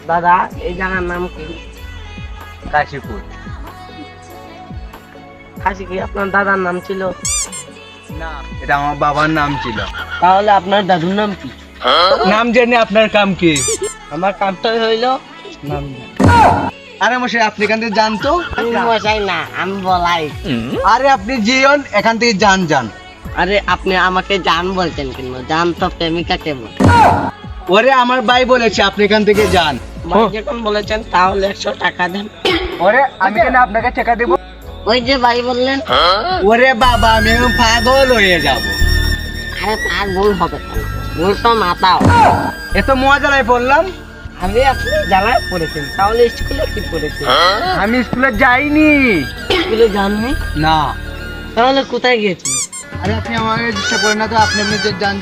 দাদা এই জায়গার নাম কি? কাশীপুর। খাসি কি আপনার দাদার নাম ছিল? না, এটা আমার বাবার নাম ছিল। তাহলে আপনার দাদুর নাম কি? নাম জানি আপনার কাম কি? আমার কামটাই হইল নাম জানা। আরে মশাই আপনি এখান থেকে যান তো। আমি মশাই না, আমি বলাই। আরে আপনি যেন এখান থেকে যান। আরে আপনি আমাকে জান বলছেন কেন? জান তো প্রেমিকাকে বল। ওরে আমার ভাই বলেছে আপনি এখান থেকে যান। ভাই যখন বলেছেন তাহলে 100 টাকা দেন। ওরে আমি কেন আপনাকে টাকা দেব? ওই যে ভাই বললেন। ওরে বাবা আমি এখন পাগল হয়ে যাব। আরে তার ভুল হবে কেন? ভুল তো মাতাও। এত মজায় পড়লাম। আমি আপনি জ্বালায় পড়েছেন, তাহলে স্কুলে কি পড়েছেন? আমি স্কুলে যাইনি। স্কুলে যাননি? না। তাহলে কোথায় গিয়েছিল? আরে আপনি আমাকে ডিস্টার্ব করেন না তো, আপনি যান।